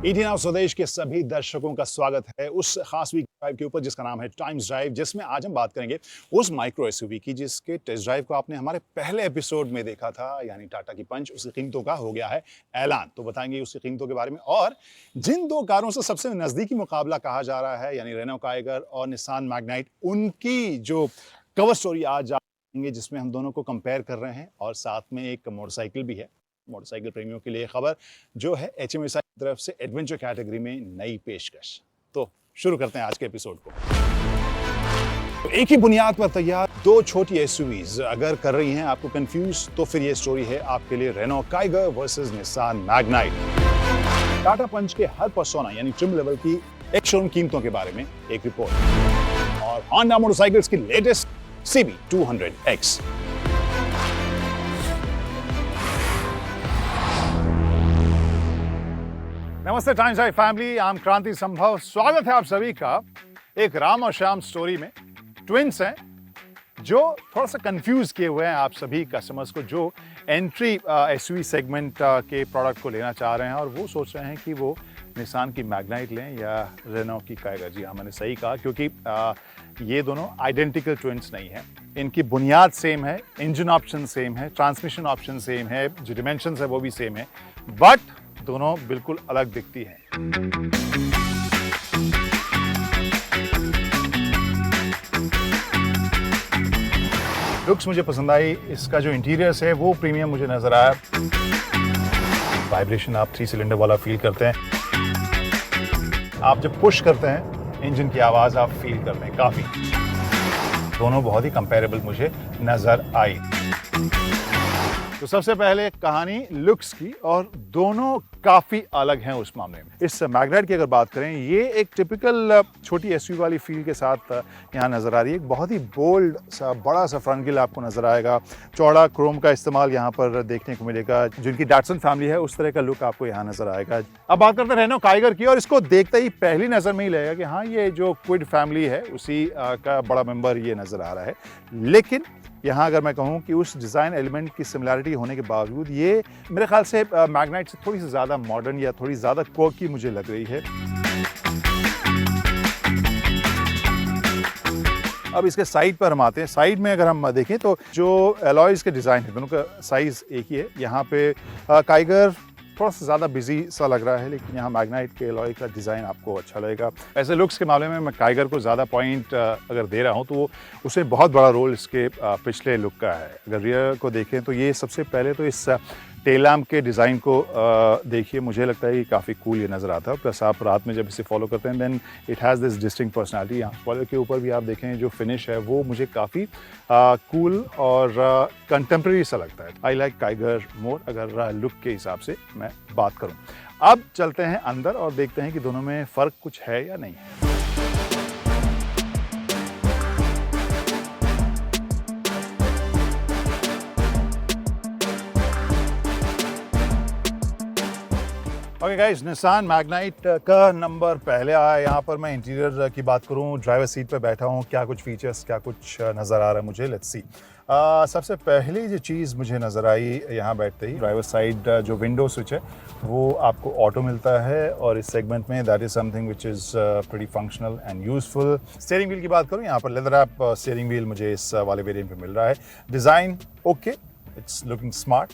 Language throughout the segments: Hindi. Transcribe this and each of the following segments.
18 आवर स्वदेश के सभी दर्शकों का स्वागत है उस खास वीक ड्राइव के ऊपर जिसका नाम है टाइम्स ड्राइव, जिसमें आज हम बात करेंगे उस माइक्रो एसयूवी की जिसके टेस्ट ड्राइव को आपने हमारे पहले एपिसोड में देखा था, यानी टाटा की पंच। उसकी कीमतों का हो गया है ऐलान, तो बताएंगे उसकी कीमतों के बारे में। और जिन दो कारों से सबसे नजदीकी मुकाबला कहा जा रहा है, यानी रेनो काइगर और निसान मैग्नाइट, उनकी जो कवर स्टोरी आज जानेंगे जिसमें हम दोनों को कंपेयर कर रहे हैं। और साथ में एक मोटरसाइकिल भी है, मोटरसाइकिल प्रेमियों के लिए खबर जो है HMSI की तरफ से एडवेंचर कैटेगरी में नई पेशकश। तो शुरू करते हैं आज के एपिसोड को। तो एक ही बुनियाद पर तैयार दो छोटी एसयूवीज अगर कर रही हैं आपको कंफ्यूज, तो फिर ये स्टोरी है आपके लिए Renault Kiger versus Nissan Magnite. Tata Punch के हर पर्सोना यानी ट्रिम लेवल की एक शोरूम कीमतों के बारे में एक रिपोर्ट, और होंडा मोटरसाइकिल्स की लेटेस्ट CB200X। नमस्ते times drive family, I am क्रांति संभव। स्वागत है आप सभी का एक राम और श्याम स्टोरी में। ट्विंस हैं जो थोड़ा सा कंफ्यूज किए हुए हैं आप सभी कस्टमर्स को, जो एंट्री एसयूवी सेगमेंट के प्रोडक्ट को लेना चाह रहे हैं और वो सोच रहे हैं कि वो निसान की मैग्नाइट लें या रेनो की काइगर। जी हाँ, मैंने सही कहा, क्योंकि ये दोनों आइडेंटिकल ट्विंस नहीं हैं। इनकी बुनियाद सेम है, इंजन ऑप्शन सेम है, ट्रांसमिशन ऑप्शन सेम है, जो डिमेंशंस है वो भी सेम है, बट दोनों बिल्कुल अलग दिखती हैं। लुक्स मुझे पसंद आई, इसका जो इंटीरियर्स है वो प्रीमियम मुझे नजर आया। वाइब्रेशन आप 3 सिलेंडर वाला फील करते हैं, आप जब पुश करते हैं इंजन की आवाज आप फील करते हैं काफी। दोनों बहुत ही कंपेरेबल मुझे नजर आई। तो सबसे पहले कहानी लुक्स की, और दोनों काफी अलग हैं उस मामले में। इस मैग्नाइट की अगर बात करें, ये एक टिपिकल छोटी एसयूवी वाली फील के साथ यहाँ नजर आ रही है। एक बहुत ही बोल्ड सा बड़ा सा फ्रंट ग्रिल आपको नजर आएगा, चौड़ा क्रोम का इस्तेमाल यहाँ पर देखने को मिलेगा। जिनकी डैटसन फैमिली है उस तरह का लुक आपको यहाँ नजर आएगा। अब बात करते हैं रेनो काइगर की, और इसको देखते ही पहली नजर में ही लगेगा कि हाँ, ये जो क्विड फैमिली है उसी का बड़ा मेंबर ये नजर आ रहा है। लेकिन यहाँ अगर मैं कहूँ कि उस डिज़ाइन एलिमेंट की सिमिलरिटी होने के बावजूद ये मेरे ख्याल से मैग्नाइट से थोड़ी सी ज़्यादा मॉडर्न या थोड़ी ज़्यादा क्वर्की मुझे लग रही है। अब इसके साइड पर हम आते हैं। साइड में अगर हम देखें तो जो एलॉयज़ के डिज़ाइन है दोनों का साइज़ एक ही है। यहाँ पे काइगर थोड़ा सा ज़्यादा बिजी सा लग रहा है, लेकिन यहाँ मैग्नाइट के एलॉय का डिज़ाइन आपको अच्छा लगेगा। ऐसे लुक्स के मामले में मैं काइगर को ज़्यादा पॉइंट अगर दे रहा हूँ तो वो उसमें बहुत बड़ा रोल इसके पिछले लुक का है। अगर रियर को देखें तो ये सबसे पहले तो इस टेल लैम्प के डिज़ाइन को देखिए, मुझे लगता है कि काफ़ी कूल ये नज़र आता है। प्लस आप रात में जब इसे फॉलो करते हैं then it has this distinct personality. यहाँ स्पॉइलर के ऊपर भी आप देखें जो फिनिश है वो मुझे काफ़ी कूल और कंटेम्प्रेरी सा लगता है। आई लाइक काइगर मोर अगर लुक के हिसाब से मैं बात करूँ। अब चलते हैं अंदर और देखते हैं कि दोनों में फ़र्क कुछ है या नहीं है। ओके गाइस, निसान मैग्नाइट का नंबर पहले आया। यहाँ पर मैं इंटीरियर की बात करूँ, ड्राइवर सीट पे बैठा हूँ, क्या कुछ फीचर्स क्या कुछ नज़र आ रहा है मुझे, लेट्स सी। सबसे पहली जो चीज़ मुझे नज़र आई यहाँ बैठते ही, ड्राइवर साइड जो विंडो स्विच है वो आपको ऑटो मिलता है, और इस सेगमेंट में that is something which is pretty functional and useful. Steering wheel की बात करूँ, यहाँ पर लेदर रैप स्टीयरिंग व्हील मुझे इस वाले वेरिएंट पे मिल रहा है। Design okay, it's looking smart.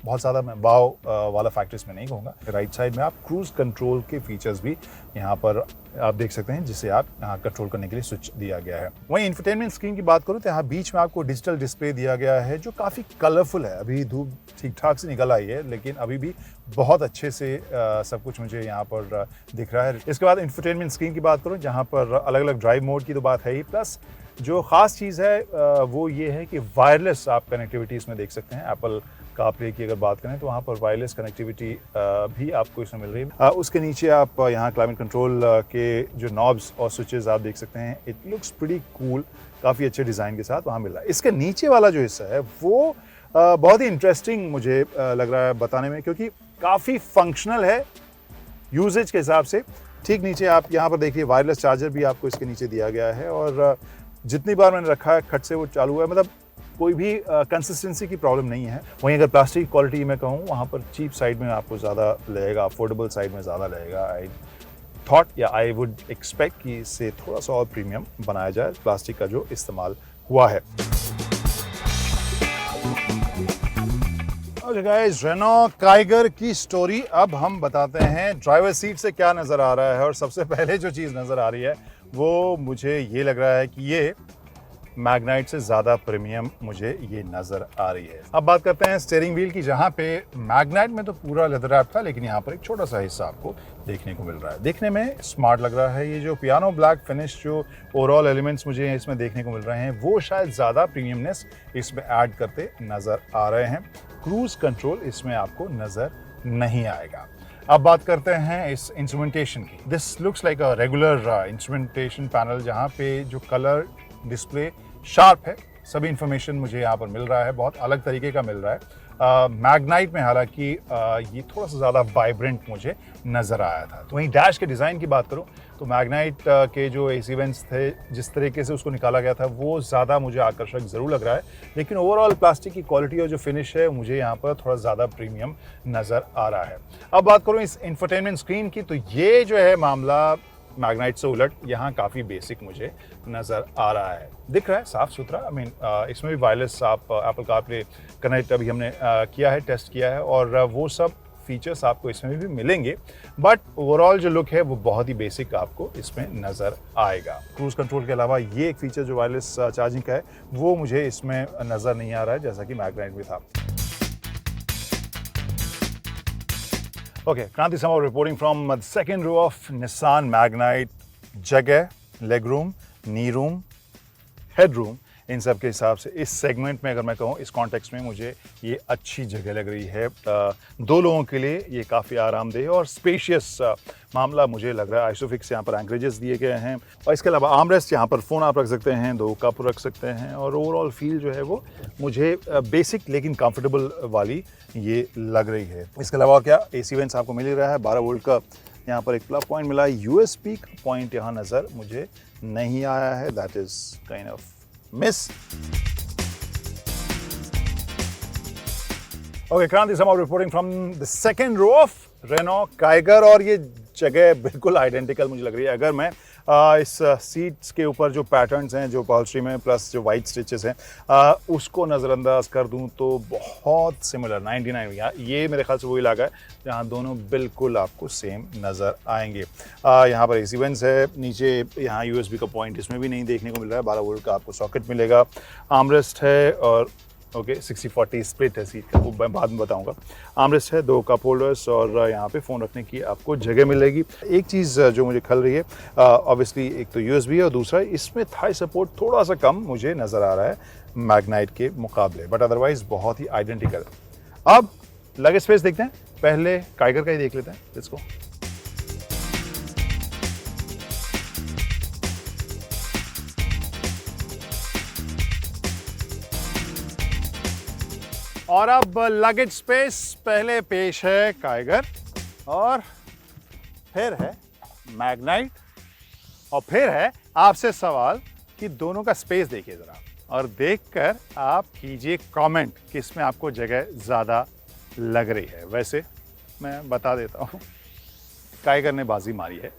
बहुत ज़्यादा मैं वाव वाला फैक्टर्स में नहीं कहूँगा। राइट साइड में आप क्रूज कंट्रोल के फीचर्स भी यहाँ पर आप देख सकते हैं, जिसे आप यहाँ कंट्रोल करने के लिए स्विच दिया गया है। वहीं इंफोटेनमेंट स्क्रीन की बात करूँ तो यहाँ बीच में आपको डिजिटल डिस्प्ले दिया गया है जो काफ़ी कलरफुल है। अभी धूप ठीक ठाक से निकल आई है, लेकिन अभी भी बहुत अच्छे से सब कुछ मुझे यहाँ पर दिख रहा है। इसके बाद इंफोटेनमेंट स्क्रीन की बात करूँ, जहाँ पर अलग अलग ड्राइव मोड की तो बात है ही, प्लस जो ख़ास चीज़ है वो ये है कि वायरलेस आप कनेक्टिविटी इसमें देख सकते हैं। एप्पल कारप्ले की अगर बात करें तो वहाँ पर वायरलेस कनेक्टिविटी भी आपको इसमें मिल रही है। उसके नीचे आप यहाँ क्लाइमेट कंट्रोल के जो नॉब्स और स्विचेस आप देख सकते हैं। इट लुक्स प्रीटी कूल, काफ़ी अच्छे डिज़ाइन के साथ वहाँ मिल रहा है। इसके नीचे वाला जो हिस्सा है वो बहुत ही इंटरेस्टिंग मुझे लग रहा है बताने में, क्योंकि काफ़ी फंक्शनल है यूजेज के हिसाब से। ठीक नीचे आप यहाँ पर देखिए वायरलेस चार्जर भी आपको इसके नीचे दिया गया है, और जितनी बार मैंने रखा है खट से वो चालू है, मतलब कोई भी कंसिस्टेंसी की प्रॉब्लम नहीं है। वहीं अगर प्लास्टिक की क्वालिटी मैं कहूँ, वहाँ पर चीप साइड में आपको ज़्यादा लगेगा, अफोर्डेबल साइड में ज़्यादा लगेगा। आई थॉट या आई वुड एक्सपेक्ट कि इससे थोड़ा सा और प्रीमियम बनाया जाए प्लास्टिक का जो इस्तेमाल हुआ है। ओके गाइस, रेनो काइगर की स्टोरी अब हम बताते हैं। ड्राइवर सीट से क्या नज़र आ रहा है, और सबसे पहले जो चीज़ नज़र आ रही है वो मुझे ये लग रहा है कि ये मैग्नाइट से ज़्यादा प्रीमियम मुझे ये नज़र आ रही है। अब बात करते हैं स्टीयरिंग व्हील की, जहाँ पे मैग्नाइट में तो पूरा लेदर रैप था, लेकिन यहाँ पर एक छोटा सा हिस्सा आपको देखने को मिल रहा है। देखने में स्मार्ट लग रहा है। ये जो पियानो ब्लैक फिनिश, जो ओवरऑल एलिमेंट्स मुझे इसमें देखने को मिल रहे हैं, वो शायद ज़्यादा प्रीमियमनेस इसमें ऐड करते नज़र आ रहे हैं। क्रूज कंट्रोल इसमें आपको नज़र नहीं आएगा। अब बात करते हैं इस इंस्ट्रूमेंटेशन की। This looks like a regular instrumentation panel, जहाँ पे जो कलर डिस्प्ले शार्प है, सभी इंफॉर्मेशन मुझे यहाँ पर मिल रहा है, बहुत अलग तरीके का मिल रहा है। मैग्नाइट में हालांकि ये थोड़ा सा ज़्यादा वाइब्रेंट मुझे नज़र आया था। तो वहीं डैश के डिज़ाइन की बात करूँ तो मैग्नाइट के जो एसी वेंट्स थे, जिस तरीके से उसको निकाला गया था, वो ज़्यादा मुझे आकर्षक ज़रूर लग रहा है। लेकिन ओवरऑल प्लास्टिक की क्वालिटी और जो फिनिश है, मुझे यहाँ पर थोड़ा ज़्यादा प्रीमियम नज़र आ रहा है। अब बात करूँ इस इंफोटेनमेंट स्क्रीन की, तो ये जो है मामला मैग्नाइट से उलट यहाँ काफ़ी बेसिक मुझे नज़र आ रहा है। दिख रहा है साफ़ सुथरा। आई मीन इसमें भी वायरलेस आप एप्पल कारप्ले कनेक्ट अभी हमने किया है, टेस्ट किया है, और वो सब फीचर्स आपको इसमें भी मिलेंगे। बट ओवरऑल जो लुक है वो बहुत ही बेसिक आपको इसमें नज़र आएगा। क्रूज कंट्रोल के अलावा ये एक फीचर जो वायरलेस चार्जिंग का है, वो मुझे इसमें नज़र नहीं आ रहा है, जैसा कि मैग्नाइट में था। Okay, Kranti Samar reporting from the second row of Nissan Magnite. जगह, leg room, knee room, head room, इन सब के हिसाब से इस सेगमेंट में अगर मैं कहूँ, इस कॉन्टेक्स्ट में मुझे ये अच्छी जगह लग रही है। दो लोगों के लिए ये काफ़ी आरामदेह और स्पेशियस मामला मुझे लग रहा है। आइसोफिक्स यहाँ पर एंकरेजेस दिए गए हैं, और इसके अलावा आर्मरेस्ट, यहाँ पर फ़ोन आप रख सकते हैं, 2 कप रख सकते हैं, और ओवरऑल फील जो है वो मुझे बेसिक लेकिन कंफर्टेबल वाली ये लग रही है। इसके अलावा और क्या, एसी वेंट्स आपको मिल ही रहा है। 12 वोल्ट का यहाँ पर एक प्लग पॉइंट मिला है। यूएसबी का पॉइंट यहाँ नज़र मुझे नहीं आया है, that is kind of miss. Okay, Kranti Samar reporting from the second row of Renault Kiger, और ये जगह बिल्कुल आइडेंटिकल मुझे लग रही है। अगर मैं इस सीट्स के ऊपर जो पैटर्न्स हैं, जो पॉलिस्ट्री में प्लस जो वाइट स्टिचेस हैं, उसको नज़रअंदाज कर दूं तो बहुत सिमिलर 99 ये मेरे ख्याल से वो इलाका है जहाँ दोनों बिल्कुल आपको सेम नज़र आएंगे। यहाँ पर एसी वेंट्स है, नीचे यहाँ यूएसबी का पॉइंट इसमें भी नहीं देखने को मिल रहा है। 12 वोल्ट का आपको सॉकेट मिलेगा। आर्मरेस्ट है, और ओके 60-40 स्प्लिट है सीट का, वो मैं बाद में बताऊंगा। आर्मरेस्ट है, 2 कप होल्डर्स, और यहाँ पे फ़ोन रखने की आपको जगह मिलेगी। एक चीज़ जो मुझे खल रही है, ऑब्वियसली एक तो यूएसबी है, और दूसरा इसमें थाई सपोर्ट थोड़ा सा कम मुझे नज़र आ रहा है मैग्नाइट के मुकाबले, बट अदरवाइज बहुत ही आइडेंटिकल। अब लगेज स्पेस देखते हैं, पहले काइगर का ही देख लेते हैं। Let's go. और अब लगेज स्पेस पहले पेश है काइगर, और फिर है मैग्नाइट, और फिर है आपसे सवाल कि दोनों का स्पेस देखिए ज़रा, और देखकर आप कीजिए कमेंट किस में आपको जगह ज़्यादा लग रही है। वैसे मैं बता देता हूँ, काइगर ने बाजी मारी है।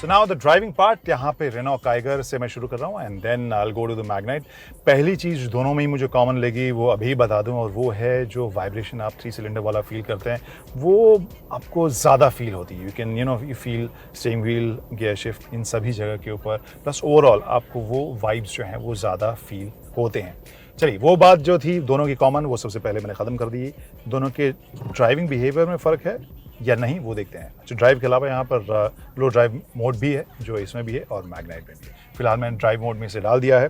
So now the driving part, यहाँ पे रेनो काइगर से मैं शुरू कर रहा हूँ, and then I'll go to the Magnite. पहली चीज़ दोनों में ही मुझे कॉमन लगी, वो अभी बता दूँ, और वो है जो वाइब्रेशन आप 3 सिलेंडर वाला फील करते हैं, वो आपको ज़्यादा फील होती है। You can you feel steering wheel, gear shift, इन सभी जगह के ऊपर, प्लस ओवरऑल आपको वो वाइब्स जो हैं वो ज़्यादा फील होते हैं। चलिए, वो बात जो थी दोनों की कॉमन, वो सबसे पहले मैंने ख़त्म कर दी। दोनों के ड्राइविंग बिहेवियर में फ़र्क है या नहीं, वो देखते हैं। अच्छा, ड्राइव के अलावा यहाँ पर लो ड्राइव मोड भी है, जो इसमें भी है और मैग्नाइट में भी है। फिलहाल मैंने ड्राइव मोड में इसे डाल दिया है।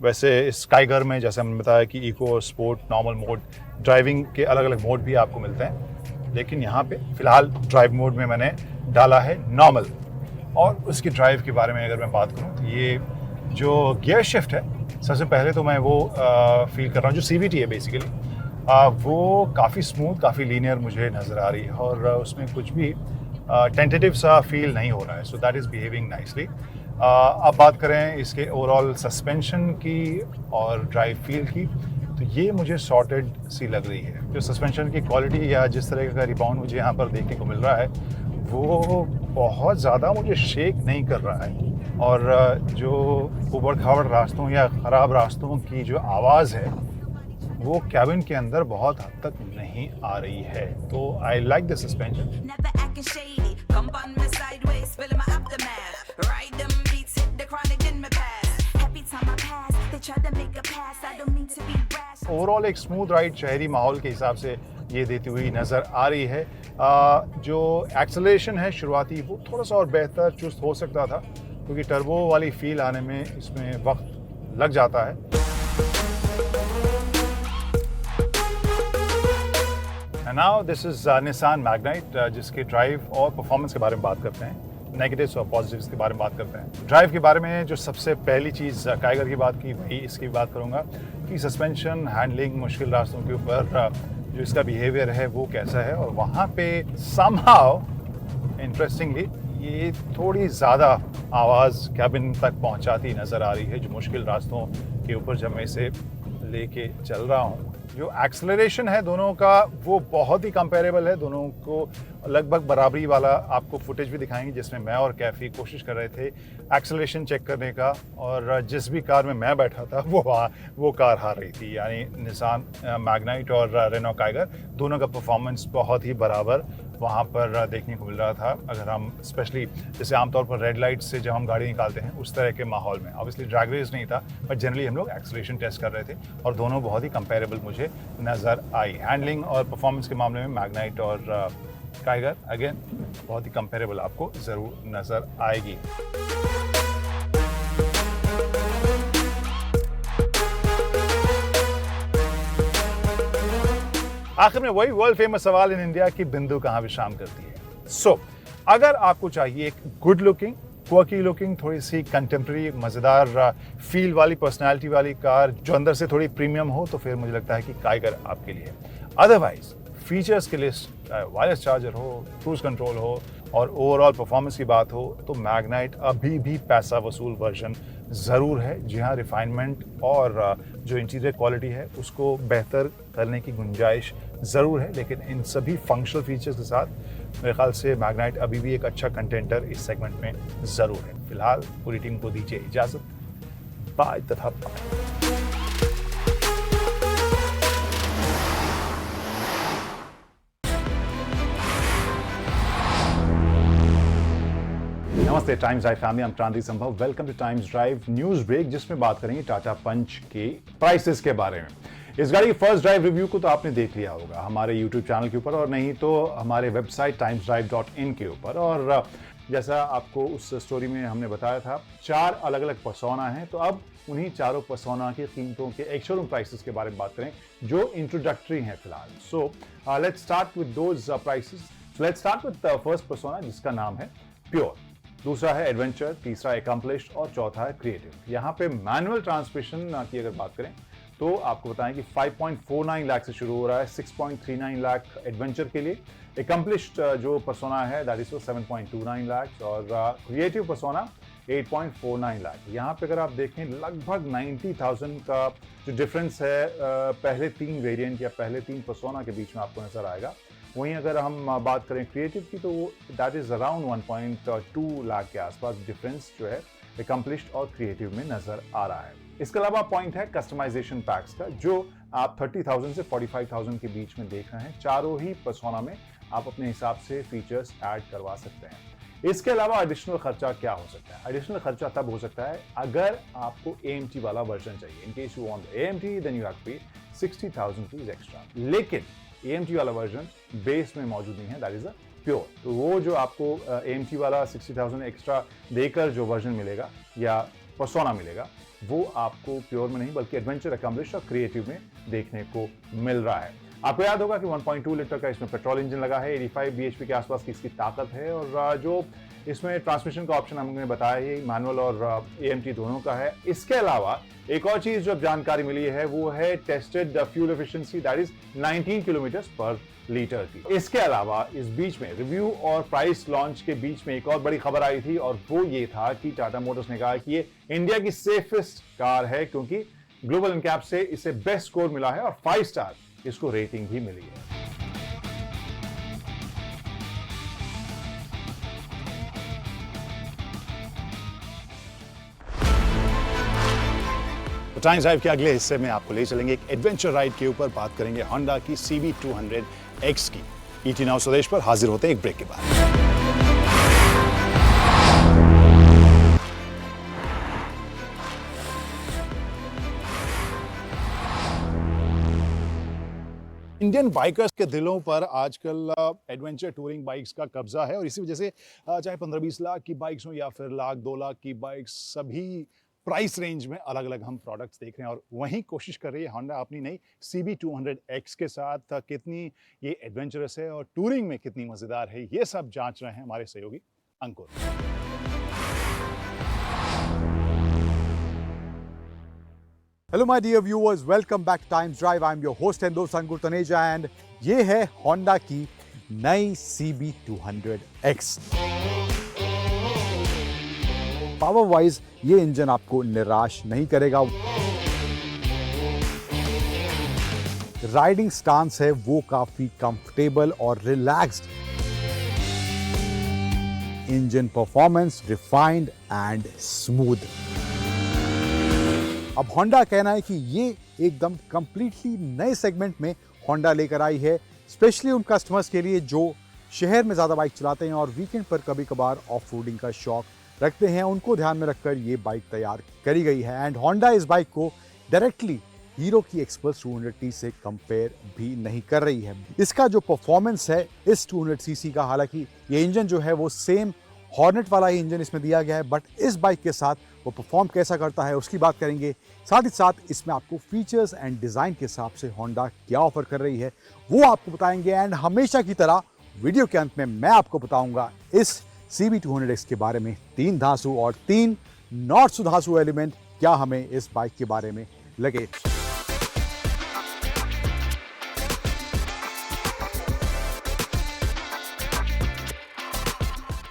वैसे इस काइगर में जैसे हमने बताया कि eco, sport, normal mode, driving के अलग अलग मोड भी आपको मिलते हैं, लेकिन यहाँ पे फिलहाल ड्राइव मोड में मैंने डाला है नॉर्मल। और उसकी ड्राइव के बारे में अगर मैं बात करूँ, तो ये जो गियर शिफ्ट है, सबसे पहले तो मैं वो फील कर रहा हूँ, जो CVT है बेसिकली, वो काफ़ी स्मूथ, काफ़ी लीनियर मुझे नज़र आ रही है, और उसमें कुछ भी टेंटेटिव सा फील नहीं हो रहा है, so that is behaving nicely. अब बात करें इसके ओवरऑल सस्पेंशन की और ड्राइव फील की, तो ये मुझे सॉर्टेड सी लग रही है। जो सस्पेंशन की क्वालिटी या जिस तरह का रिबाउंड मुझे यहाँ पर देखने को मिल रहा है वो बहुत ज़्यादा मुझे शेक नहीं कर रहा है, और जो ऊबड़ खाबड़ रास्तों या ख़राब रास्तों की जो आवाज़ है वो कैबिन के अंदर बहुत हद तक नहीं आ रही है। तो I like the suspension. Never acting shady. Come on me sideways, spilling my aftermath. Ride them beats, hit the chronic in my past. Every time I pass, they try to make a pass. I don't mean to be rash. Overall एक स्मूथ राइड शहरी माहौल के हिसाब से ये देती हुई नज़र आ रही है। जो एक्सेलरेशन है शुरुआती वो थोड़ा सा और बेहतर चुस्त हो सकता था, क्योंकि टर्बो वाली फील आने में इसमें वक्त लग जाता है। Now this is Nissan Magnite, जिसके ड्राइव और परफॉर्मेंस के बारे में बात करते हैं, नेगेटिव्स और पॉजिटिव्स के बारे में बात करते हैं। ड्राइव के बारे में जो सबसे पहली चीज़ काइगर की बात की वही इसकी बात करूँगा कि सस्पेंशन हैंडलिंग मुश्किल रास्तों के ऊपर जो इसका बिहेवियर है वो कैसा है, और वहाँ पे समहाउ इंटरेस्टिंगली ये थोड़ी ज़्यादा आवाज़ कैबिन तक पहुँचाती नज़र आ रही है, जो मुश्किल रास्तों के ऊपर जब मैं इसे लेके चल रहा हूँ। जो एक्सेलरेशन है दोनों का वो बहुत ही कंपेरेबल है, दोनों को लगभग बराबरी वाला आपको फुटेज भी दिखाएंगे जिसमें मैं और कैफी कोशिश कर रहे थे एक्सेलरेशन चेक करने का, और जिस भी कार में मैं बैठा था वो कार हार रही थी, यानी निसान मैग्नाइट और रेनो काइगर दोनों का परफॉर्मेंस बहुत ही बराबर वहाँ पर देखने को मिल रहा था। अगर हम स्पेशली जैसे आमतौर पर रेड लाइट से जब हम गाड़ी निकालते हैं उस तरह के माहौल में, ऑब्वियसली ड्रैग रेस नहीं था, बट जनरली हम लोग एक्सेलरेशन टेस्ट कर रहे थे और दोनों बहुत ही कंपेरेबल मुझे नज़र आई। हैंडलिंग और परफॉर्मेंस के मामले में मैग्नाइट और काइगर अगेन बहुत ही कंपेरेबल आपको ज़रूर नज़र आएगी। आखिर में वही वर्ल्ड फेमस सवाल इन इंडिया की बिंदु कहाँ विश्राम करती है। सो अगर आपको चाहिए एक गुड लुकिंग, क्वर्की लुकिंग, थोड़ी सी कंटेम्प्रेरी मज़ेदार फील वाली पर्सनालिटी वाली कार जो अंदर से थोड़ी प्रीमियम हो, तो फिर मुझे लगता है कि काइगर आपके लिए। अदरवाइज फीचर्स के लिए वायरलेस चार्जर हो, क्रूज कंट्रोल हो और ओवरऑल परफॉर्मेंस की बात हो तो मैग्नाइट अभी भी पैसा वसूल वर्जन ज़रूर है। जी हाँ, रिफाइनमेंट और जो इंटीरियर क्वालिटी है उसको बेहतर करने की गुंजाइश ज़रूर है, लेकिन इन सभी फंक्शनल फीचर्स के साथ मेरे ख्याल से मैग्नाइट अभी भी एक अच्छा कंटेंटर इस सेगमेंट में ज़रूर है। फिलहाल पूरी टीम को दीजिए इजाज़त, बाय तथा बाय। नमस्ते times drive family, I'm Kranti Sambhav. Welcome to Times Drive news break, जिसमें बात करेंगे टाटा पंच के प्राइसेस के बारे में। इस गाड़ी की फर्स्ट ड्राइव रिव्यू को तो आपने देख लिया होगा हमारे यूट्यूब चैनल के ऊपर, और नहीं तो हमारे वेबसाइट timesdrive.in के ऊपर। और जैसा आपको उस स्टोरी में हमने बताया था 4 अलग अलग पर्सोना हैं, तो अब उन्हीं चारों पर्सोना की कीमतों के एक शोरूम प्राइसेस के बारे में बात करें जो इंट्रोडक्टरी हैं फिलहाल। So let's start with those prices. Let's start with first persona, जिसका नाम है प्योर, दूसरा है एडवेंचर, तीसरा एक्म्प्लिश्ड और चौथा है क्रिएटिव। यहाँ पे मैनुअल ट्रांसमिशन की अगर बात करें तो आपको बताएं कि 5.49 लाख से शुरू हो रहा है, 6.39 लाख एडवेंचर के लिए। एक्म्प्लिश्ड जो पर्सोना है दैट इज 7.29 लाख और क्रिएटिव पर्सोना 8.49 लाख। यहाँ पे अगर आप देखें लगभग 90,000 का जो डिफरेंस है पहले 3 वेरिएंट या पहले 3 पर्सोना के बीच में आपको नजर आएगा। वहीं अगर हम बात करें क्रिएटिव की तो दैट इज अराउंड 1.2 लाख के आसपास डिफरेंस जो है एक्म्प्लिश्ड और क्रिएटिव में नजर आ रहा है। इसके अलावा पॉइंट है कस्टमाइजेशन पैक्स का, जो आप 30,000 से 45,000 के बीच में देख रहे हैं। चारों ही पर्सोना में आप अपने हिसाब से फीचर्स ऐड करवा सकते हैं। इसके अलावा एडिशनल खर्चा क्या हो सकता है? एडिशनल खर्चा तब हो सकता है अगर आपको AMT वाला वर्जन चाहिए। In case you want AMT then you have to pay 60,000 rupees extra. लेकिन AMT वाला वर्जन बेस में मौजूद नहीं है, दैट इज अ प्योर। तो वो जो आपको AMT वाला 60,000 एक्स्ट्रा देकर जो वर्जन मिलेगा या पर्सोना मिलेगा, वो आपको प्योर में नहीं बल्कि एडवेंचर, एक्म्प्लिश्ड और क्रिएटिव में देखने को मिल रहा है। आपको याद होगा कि 1.2 लीटर का इसमें पेट्रोल इंजन लगा है, 85 bhp के आसपास की इसकी ताकत है, और जो इसमें ट्रांसमिशन का ऑप्शन हमने बताया ही, मैनुअल और AMT दोनों का है। इसके अलावा एक और चीज जो जानकारी मिली है वो है tested fuel efficiency, that is 19 kilometre पर लीटर की। इसके अलावा इस बीच में रिव्यू और प्राइस लॉन्च के बीच में एक और बड़ी खबर आई थी और वो ये था कि टाटा मोटर्स ने कहा कि ये इंडिया की सेफेस्ट कार है, क्योंकि ग्लोबल इनकैप से इसे बेस्ट स्कोर मिला है और 5 स्टार इसको रेटिंग भी मिली है। तो टाइम्स ड्राइव के अगले हिस्से में आपको ले चलेंगे एक एडवेंचर राइड के ऊपर। बात करेंगे होंडा की CB200X की। ET नाउ स्वदेश पर हाजिर होते हैं एक ब्रेक के बाद। इंडियन बाइकर्स के दिलों पर आजकल एडवेंचर टूरिंग बाइक्स का कब्जा है और इसी वजह से चाहे 15-20 लाख की बाइक्स हो या फिर 1-2 लाख की बाइक्स, सभी प्राइस रेंज में अलग अलग हम प्रोडक्ट्स देख रहे हैं और वहीं कोशिश कर रही है होंडा अपनी नई CB200X के साथ कितनी ये एडवेंचरस है और टूरिंग में कितनी मजेदार है, ये सब जांच रहे हैं हमारे सहयोगी Ankur. Hello my dear viewers, welcome back Times Drive. I am your host and दोस्त अंकुर तनेजा एंड ये है होंडा की नई CB200X। पावर वाइज ये इंजन आपको निराश नहीं करेगा। राइडिंग स्टांस है वो काफी कंफर्टेबल और relaxed. Engine performance refined and smooth. अब होंडा कहना है कि ये एकदम कंप्लीटली नए सेगमेंट में होंडा लेकर आई है, स्पेशली उन कस्टमर्स के लिए जो शहर में ज़्यादा बाइक चलाते हैं और वीकेंड पर कभी कभार ऑफ रोडिंग का शौक रखते हैं। उनको ध्यान में रखकर ये बाइक तैयार करी गई है एंड होंडा इस बाइक को डायरेक्टली हीरो की एक्सपल्स 200T से कंपेयर भी नहीं कर रही है। इसका जो परफॉर्मेंस है इस 200cc का, हालांकि ये इंजन जो है वो सेम हॉर्नेट वाला ही इंजन इसमें दिया गया है, बट इस बाइक के साथ वो परफॉर्म कैसा करता है उसकी बात करेंगे। साथ ही साथ इसमें आपको फीचर्स एंड डिज़ाइन के हिसाब से होंडा क्या ऑफर कर रही है वो आपको बताएंगे एंड हमेशा की तरह वीडियो के अंत में मैं आपको बताऊंगा इस CB200X के बारे में 3 धांसू और 3 नॉट सुधांसू एलिमेंट क्या हमें इस बाइक के बारे में लगे।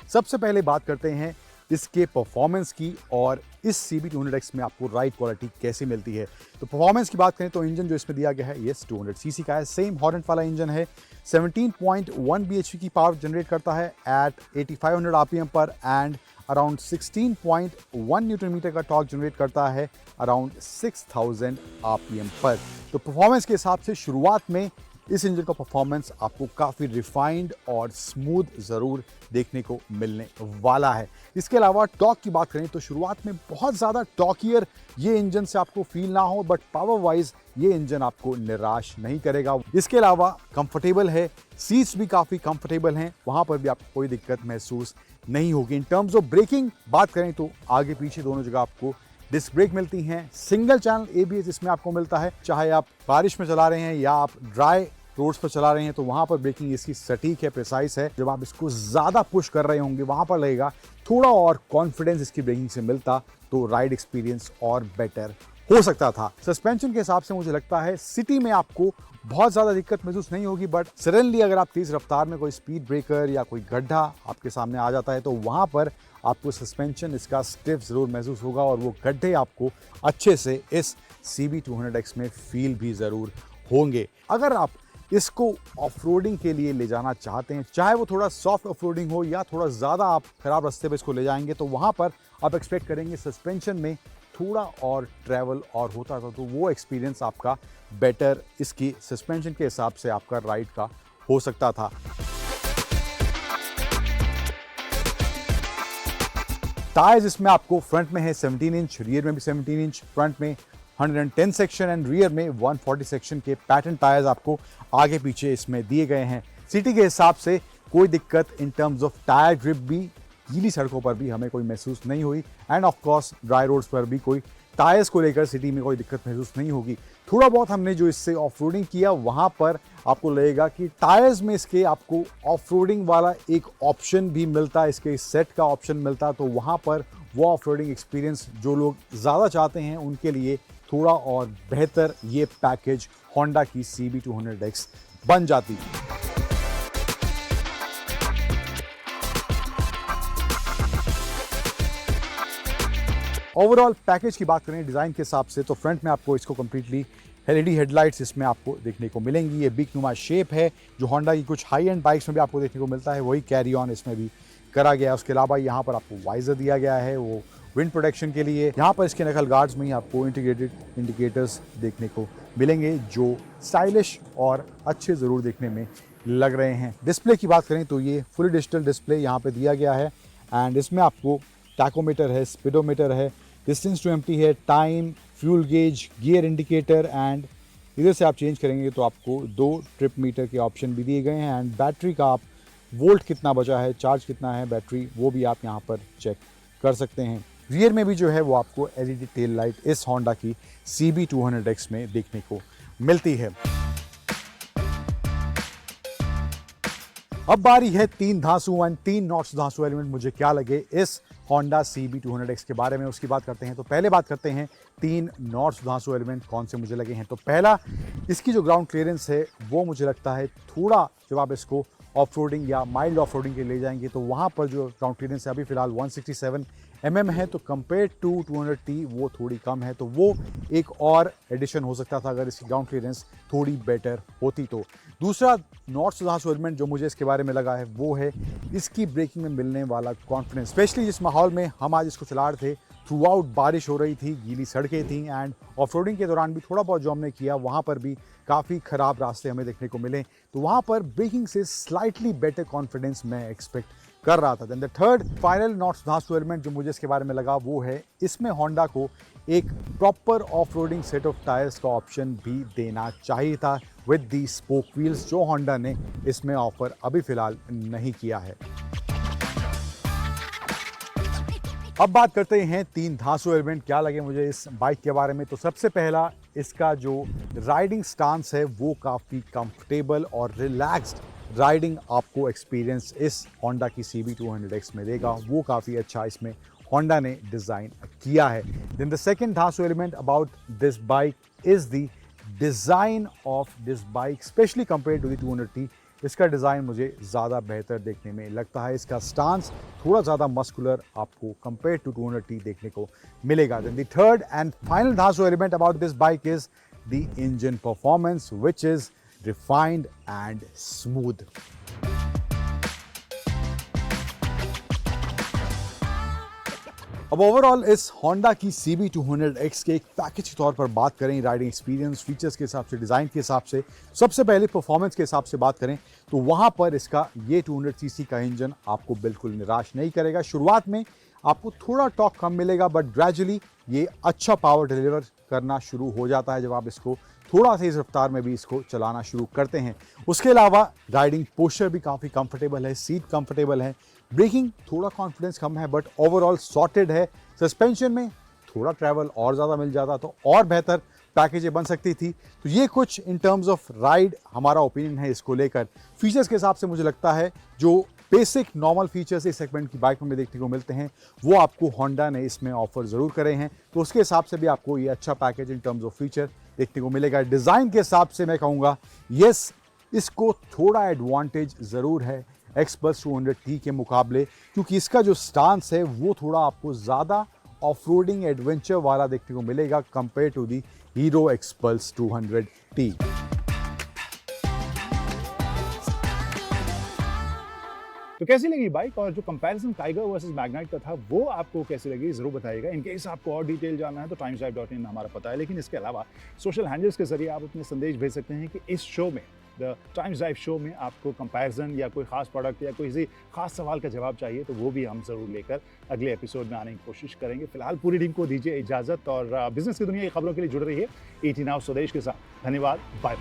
सबसे पहले बात करते हैं इसके परफॉर्मेंस की और इस CB200X में आपको राइड क्वालिटी कैसे मिलती है। तो परफॉर्मेंस की बात करें तो इंजन जो इसमें दिया गया है ये 200cc का है, सेम हॉर्नेट वाला इंजन है। 17.1 bhp की पावर जनरेट करता है एट 8500 RPM पर एंड अराउंड 16.1 न्यूटन मीटर का टॉर्क जनरेट करता है अराउंड 6000 RPM पर। तो परफॉर्मेंस के हिसाब से शुरुआत में इस इंजन का परफॉर्मेंस आपको काफ़ी रिफाइंड और स्मूथ ज़रूर देखने को मिलने वाला है। इसके अलावा टॉर्क की बात करें तो शुरुआत में बहुत ज़्यादा टॉर्कियर ये इंजन से आपको फील ना हो, बट पावर वाइज ये इंजन आपको निराश नहीं करेगा। इसके अलावा कंफर्टेबल है, सीट्स भी काफ़ी कंफर्टेबल हैं, वहाँ पर भी आपको कोई दिक्कत महसूस नहीं होगी। इन टर्म्स ऑफ ब्रेकिंग बात करें तो आगे पीछे दोनों जगह आपको डिस्क ब्रेक मिलती हैं। सिंगल चैनल ABS इसमें आपको मिलता है, चाहे आप बारिश में चला रहे हैं या आप ड्राई रोड्स पर चला रहे हैं तो वहां पर ब्रेकिंग इसकी सटीक है, प्रिसाइज है। जब आप इसको ज़्यादा पुश कर रहे होंगे वहां पर लगेगा थोड़ा और कॉन्फिडेंस इसकी ब्रेकिंग से मिलता तो राइड एक्सपीरियंस और बेटर हो सकता था। सस्पेंशन के हिसाब से मुझे लगता है सिटी में आपको बहुत ज़्यादा दिक्कत महसूस नहीं होगी, बट सडनली अगर आप तेज़ रफ्तार में कोई स्पीड ब्रेकर या कोई गड्ढा आपके सामने आ जाता है तो वहाँ पर आपको सस्पेंशन इसका स्टिफ ज़रूर महसूस होगा और वो गड्ढे आपको अच्छे से इस CB200X में फील भी ज़रूर होंगे। अगर आप इसको ऑफ-रोडिंग के लिए ले जाना चाहते हैं, चाहे वो थोड़ा सॉफ्ट ऑफ-रोडिंग हो या थोड़ा ज़्यादा आप खराब रास्ते पे इसको ले जाएंगे, तो वहाँ पर आप एक्सपेक्ट करेंगे सस्पेंशन में थोड़ा और ट्रैवल और होता था, तो वो एक्सपीरियंस आपका बेटर इसकी सस्पेंशन के हिसाब से आपका राइड का हो सकता था। टायर्स इसमें आपको फ्रंट में है 17 इंच, रियर में भी 17 इंच, फ्रंट में 110 सेक्शन एंड रियर में 140 सेक्शन के पैटर्न टायर्स आपको आगे पीछे इसमें दिए गए हैं। सिटी के हिसाब से कोई दिक्कत in terms of tyre grip भी गीली सड़कों पर भी हमें कोई महसूस नहीं हुई and of course dry roads पर भी कोई टायर्स को लेकर सिटी में कोई दिक्कत महसूस नहीं होगी। थोड़ा बहुत हमने जो इससे ऑफ रोडिंग किया वहाँ पर आपको लगेगा कि टायर्स में इसके आपको ऑफ रोडिंग वाला एक ऑप्शन भी मिलता है, इसके सेट का ऑप्शन मिलता है, तो वहाँ पर वो ऑफ रोडिंग एक्सपीरियंस जो लोग ज़्यादा चाहते हैं उनके लिए थोड़ा और बेहतर ये पैकेज होंडा की CB200X बन जाती है। ओवरऑल पैकेज की बात करें डिज़ाइन के हिसाब से तो फ्रंट में आपको इसको कम्प्लीटली LED हेडलाइट्स इसमें आपको देखने को मिलेंगी। ये बिग नुमा शेप है जो होंडा की कुछ हाई एंड बाइक्स में भी आपको देखने को मिलता है, वही कैरी ऑन इसमें भी करा गया है। उसके अलावा यहाँ पर आपको वाइजर दिया गया है वो विंड प्रोटेक्शन के लिए। यहाँ पर इसके नकल गार्ड्स में ही आपको इंटीग्रेटेड इंडिकेटर्स देखने को मिलेंगे जो स्टाइलिश और अच्छे ज़रूर देखने में लग रहे हैं। डिस्प्ले की बात करें तो ये फुली डिजिटल डिस्प्ले यहाँ पे दिया गया है एंड इसमें आपको टैकोमीटर है, स्पीडोमीटर है, डिस्टेंस टू एम्प्टी है, time, fuel gauge, gear indicator and इधर से आप चेंज करेंगे तो आपको 2 ट्रिप मीटर के ऑप्शन भी दिए गए हैं एंड बैटरी का आप वोल्ट कितना बचा है, चार्ज कितना है बैटरी, वो भी आप यहाँ पर चेक कर सकते हैं। रियर में भी जो है वो आपको LED टेल लाइट इस होंडा की CB200X में देखने को मिलती है। अब बारी है 3 धांसू एंड 3 नॉट्स धांसू एलिमेंट मुझे क्या लगे इस होंडा CB200X के बारे में, उसकी बात करते हैं। तो पहले बात करते हैं 3 नॉट्स धांसू एलिमेंट कौन से मुझे लगे हैं। तो पहला, इसकी जो ग्राउंड क्लियरेंस है वो मुझे लगता है थोड़ा, जब आप इसको ऑफ रोडिंग या माइल्ड ऑफ रोडिंग के ले जाएंगे तो वहाँ पर जो ग्राउंड क्लियरेंस है अभी फिलहाल 167 mm है, तो कंपेयर टू 200T वो थोड़ी कम है, तो वो एक और एडिशन हो सकता था अगर इसकी ग्राउंड क्लियरेंस थोड़ी बेटर होती तो। दूसरा नॉट्स धांसू एलिमेंट जो मुझे इसके बारे में लगा है वो है इसकी ब्रेकिंग में मिलने वाला कॉन्फिडेंस, स्पेशली जिस माहौल में हम आज इसको चला रहे थे, थ्रू आउट बारिश हो रही थी, गीली सड़कें थी एंड ऑफ रोडिंग के दौरान भी थोड़ा बहुत जो हमने किया वहाँ पर भी काफ़ी ख़राब रास्ते हमें देखने को मिले, तो वहाँ पर ब्रेकिंग से स्लाइटली बेटर कॉन्फिडेंस मैं एक्सपेक्ट कर रहा था। Then the third final knots धांसू एलिमेंट जो मुझे इसके बारे में लगा वो है इसमें होंडा को एक proper off roading set of tyres का ऑप्शन भी देना चाहिए था विद दी स्पोक व्हील्स, जो होंडा ने इसमें ऑफर अभी फिलहाल नहीं किया है। अब बात करते हैं 3 धांसू एलिमेंट क्या लगे मुझे इस बाइक के बारे में। तो सबसे पहला, इसका जो राइडिंग स्टांस है वो काफ़ी कंफर्टेबल और रिलैक्स्ड राइडिंग आपको एक्सपीरियंस इस होंडा की CB200X में देगा, वो काफ़ी अच्छा इसमें होंडा ने डिज़ाइन किया है। देन द सेकंड धांसू element about this bike is the design of this bike, specially compare to the 200T। इसका डिज़ाइन मुझे ज़्यादा बेहतर देखने में लगता है, इसका स्टांस थोड़ा ज़्यादा मस्कुलर आपको कंपेयर टू 200T देखने को मिलेगा। Then the third and final धांसू element about this bike is the engine performance which is refined and smooth. अब ओवरऑल इस होंडा की CB200X के एक पैकेज के तौर पर बात करें, राइडिंग एक्सपीरियंस, फीचर्स के हिसाब से, डिज़ाइन के हिसाब से, सबसे पहले परफॉर्मेंस के हिसाब से बात करें तो वहाँ पर इसका ये 200cc का इंजन आपको बिल्कुल निराश नहीं करेगा। शुरुआत में आपको थोड़ा टॉर्क कम मिलेगा बट ग्रेजुअली ये अच्छा पावर डिलीवर करना शुरू हो जाता है जब आप इसको थोड़ा सी इस रफ्तार में भी इसको चलाना शुरू करते हैं। उसके अलावा राइडिंग पोस्चर भी काफ़ी कंफर्टेबल है, सीट कंफर्टेबल है, ब्रेकिंग थोड़ा कॉन्फिडेंस कम है बट ओवरऑल सॉर्टेड है। सस्पेंशन में थोड़ा ट्रैवल और ज़्यादा मिल जाता तो और बेहतर पैकेज ये बन सकती थी। तो ये कुछ इन टर्म्स ऑफ राइड हमारा ओपिनियन है इसको लेकर। फीचर्स के हिसाब से मुझे लगता है जो बेसिक नॉर्मल फीचर्स इस सेगमेंट की बाइक में देखने को मिलते हैं वो आपको होंडा ने इसमें ऑफर ज़रूर करे हैं, तो उसके हिसाब से भी आपको ये अच्छा package in terms of feature देखने को मिलेगा। डिज़ाइन के हिसाब से मैं कहूँगा यस, इसको थोड़ा एडवांटेज ज़रूर है X+ 200T के मुकाबले, क्योंकि इसका जो स्टांस है वो थोड़ा आपको ज़्यादा ऑफ रोडिंग एडवेंचर वाला देखने को मिलेगा compare to the Hero X+ 200T। तो कैसी लगी बाइक और जो कंपैरिजन टाइगर वर्सेस मैग्नाइट का था वो आपको कैसी लगी ज़रूर बताइएगा। इनकेस आपको और डिटेल जानना है तो timesdrive.in हमारा पता है, लेकिन इसके अलावा सोशल हैंडल्स के जरिए आप अपने संदेश भेज सकते हैं कि इस शो में, द टाइम्स ड्राइव शो में, आपको कंपैरिजन या कोई खास प्रोडक्ट या कोई खास सवाल का जवाब चाहिए तो वो भी हम ज़रूर लेकर अगले एपिसोड में आने की कोशिश करेंगे। फिलहाल पूरी टीम को दीजिए इजाज़त और बिजनेस की दुनिया की खबरों के लिए जुड़ रही है 18 Now स्वदेश के साथ। धन्यवाद, बाय।